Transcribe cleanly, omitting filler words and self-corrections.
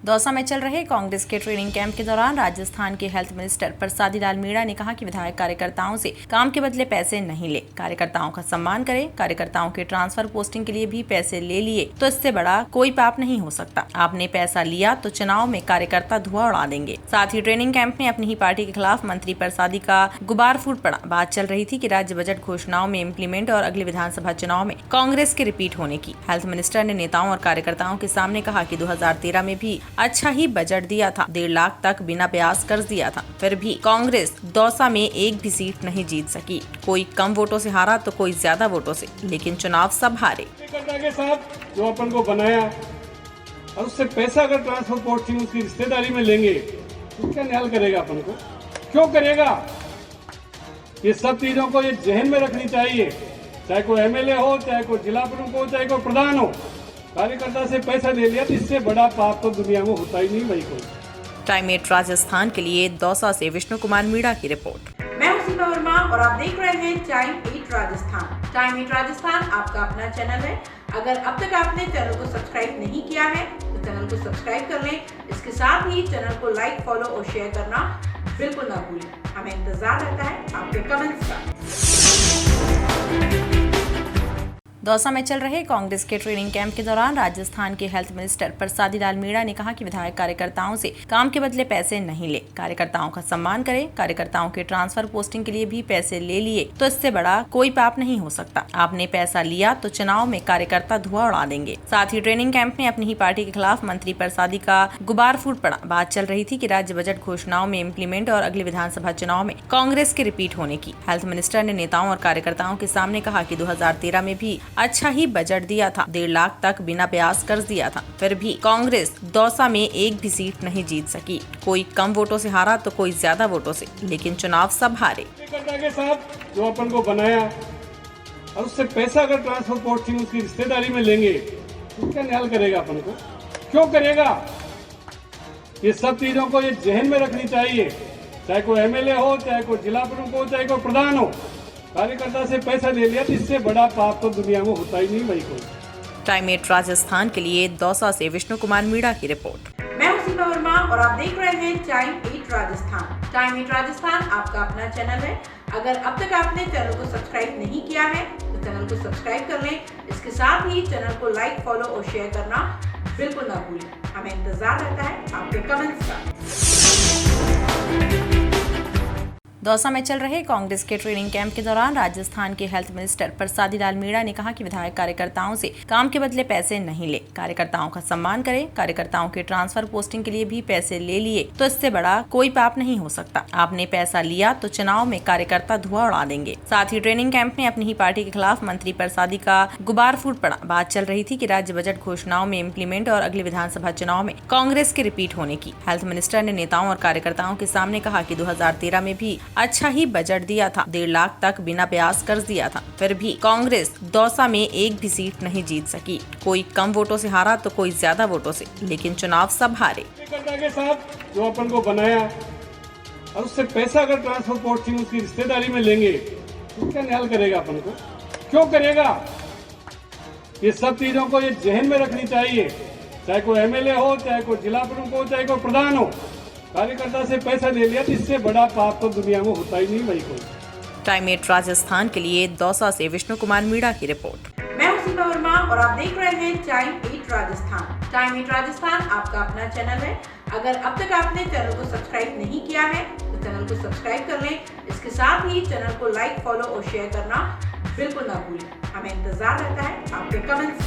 दौसा में चल रहे कांग्रेस के ट्रेनिंग कैंप के दौरान राजस्थान के हेल्थ मिनिस्टर प्रसादी लाल मीणा ने कहा कि विधायक कार्यकर्ताओं से काम के बदले पैसे नहीं ले, कार्यकर्ताओं का सम्मान करें। कार्यकर्ताओं के ट्रांसफर पोस्टिंग के लिए भी पैसे ले लिए तो इससे बड़ा कोई पाप नहीं हो सकता। आपने पैसा लिया तो चुनाव में कार्यकर्ता धुआं उड़ा देंगे। साथ ही ट्रेनिंग कैंप में अपनी ही पार्टी के खिलाफ मंत्री प्रसादी का गुबार फूट पड़ा। बात चल रही थी कि राज्य बजट घोषणाओं में इम्प्लीमेंट और अगले विधानसभा चुनाव में कांग्रेस के रिपीट होने की। हेल्थ मिनिस्टर ने नेताओं और कार्यकर्ताओं के सामने कहा कि 2013 में भी अच्छा ही बजट दिया था, 1.5 लाख तक बिना ब्याज कर्ज दिया था, फिर भी कांग्रेस दौसा में एक भी सीट नहीं जीत सकी। कोई कम वोटों से हारा तो कोई ज्यादा वोटों से, लेकिन चुनाव सब हारे। के साथ जो अपन को बनाया और उससे पैसा अगर ट्रांसफर पोस्टिंग उसकी रिश्तेदारी में लेंगे तो क्या न्याय करेगा अपन को, क्यों करेगा? ये सब चीजों को ये जहन में रखनी चाहिए। चाहे कोई एमएलए हो, चाहे कोई जिला प्रमुख हो, चाहे कोई प्रधान हो, कार्यकर्ता से पैसा ले लिया तो इससे बड़ा पाप तो दुनिया में होता ही नहीं भाई कोई। टाइम 8 राजस्थान के लिए दौसा से विष्णु कुमार मीणा की रिपोर्ट। मैं हूं सीमा वर्मा और आप देख रहे हैं टाइम 8 राजस्थान। टाइम 8 राजस्थान आपका अपना चैनल है। अगर अब तक आपने चैनल को सब्सक्राइब नहीं किया है तो चैनल को सब्सक्राइब कर लें। इसके साथ ही चैनल को लाइक, फॉलो और शेयर करना बिल्कुल ना भूलें। हमें इंतजार रहता है आपके कमेंट्स का। दौसा में चल रहे कांग्रेस के ट्रेनिंग कैंप के दौरान राजस्थान के हेल्थ मिनिस्टर प्रसादी लाल मीणा ने कहा कि विधायक कार्यकर्ताओं से काम के बदले पैसे नहीं ले, कार्यकर्ताओं का सम्मान करें। कार्यकर्ताओं के ट्रांसफर पोस्टिंग के लिए भी पैसे ले लिए तो इससे बड़ा कोई पाप नहीं हो सकता। आपने पैसा लिया तो चुनाव में कार्यकर्ता धुआं उड़ा देंगे। साथ ही ट्रेनिंग कैंप में अपनी ही पार्टी के खिलाफ मंत्री प्रसादी का गुबार फूट पड़ा। बात चल रही थी कि राज्य बजट घोषणाओं में इम्प्लीमेंट और अगले विधानसभा चुनाव में कांग्रेस के रिपीट होने की। हेल्थ मिनिस्टर ने नेताओं और कार्यकर्ताओं के सामने कहा कि 2013 में भी अच्छा ही बजट दिया था, 1.5 लाख तक बिना ब्याज कर्ज दिया था, फिर भी कांग्रेस दौसा में एक भी सीट नहीं जीत सकी। कोई कम वोटों से हारा तो कोई ज्यादा वोटों से, लेकिन चुनाव सब हारे। के साथ जो अपन को बनाया और उससे पैसा अगर ट्रांसफर पोस्टिंग उसकी रिश्तेदारी में लेंगे तो क्या न्याय करेगा अपन को, क्यों करेगा? ये सब चीजों को ये जहन में रखनी चाहिए। चाहे कोई एमएलए हो, चाहे कोई जिला प्रमुख हो, चाहे कोई प्रधान हो, कार्यकर्ता से पैसा ले लिया तो इससे बड़ा पाप तो दुनिया में होता ही नहीं भाई कोई। टाइम 8 राजस्थान के लिए दौसा से विष्णु कुमार मीणा की रिपोर्ट। मैं हूं सीमा वर्मा और आप देख रहे हैं टाइम 8 राजस्थान। टाइम 8 राजस्थान आपका अपना चैनल है। अगर अब तक आपने चैनल को सब्सक्राइब नहीं किया है तो चैनल को सब्सक्राइब कर लें। इसके साथ ही चैनल को लाइक, फॉलो और शेयर करना बिल्कुल ना भूलें। हमें इंतजार रहता है आपके कमेंट्स का। दौसा में चल रहे कांग्रेस के ट्रेनिंग कैंप के दौरान राजस्थान के हेल्थ मिनिस्टर प्रसादी लाल मीणा ने कहा कि विधायक कार्यकर्ताओं से काम के बदले पैसे नहीं ले, कार्यकर्ताओं का सम्मान करें। कार्यकर्ताओं के ट्रांसफर पोस्टिंग के लिए भी पैसे ले लिए तो इससे बड़ा कोई पाप नहीं हो सकता। आपने पैसा लिया तो चुनाव में कार्यकर्ता धुआं उड़ा देंगे। साथ ही ट्रेनिंग कैंप में अपनी ही पार्टी के खिलाफ मंत्री प्रसादी का गुबार फूट पड़ा। बात चल रही थी कि राज्य बजट घोषणाओं में इम्प्लीमेंट और अगले विधानसभा चुनाव में कांग्रेस के रिपीट होने की। हेल्थ मिनिस्टर ने नेताओं और कार्यकर्ताओं के सामने कहा कि 2013 में भी अच्छा ही बजट दिया था, 1.5 लाख तक बिना ब्याज कर्ज दिया था, फिर भी कांग्रेस दौसा में एक भी सीट नहीं जीत सकी। कोई कम वोटों से हारा तो कोई ज्यादा वोटों से, लेकिन चुनाव सब हारे। के साथ जो अपन को बनाया और उससे पैसा अगर ट्रांसफर पोस्टिंग उसकी रिश्तेदारी में लेंगे तो क्या न्याय करेगा अपन को, क्यों करेगा? ये सब चीजों को ये जहन में रखनी चाहिए। चाहे कोई एमएलए हो, चाहे कोई जिला प्रमुख हो, चाहे कोई प्रधान हो, कार्यकर्ता से पैसा ले लिया तो इससे बड़ा पाप तो दुनिया में होता ही नहीं भाई कोई। टाइम 8 राजस्थान के लिए दौसा से विष्णु कुमार मीणा की रिपोर्ट। मैं हूं सीमा वर्मा और आप देख रहे हैं टाइम 8 राजस्थान। टाइम 8 राजस्थान आपका अपना चैनल है। अगर अब तक आपने चैनल को सब्सक्राइब नहीं किया है तो चैनल को सब्सक्राइब कर लें। इसके साथ ही चैनल को लाइक, फॉलो और शेयर करना बिल्कुल ना भूलें। हमें इंतजार रहता है आपके कमेंट्स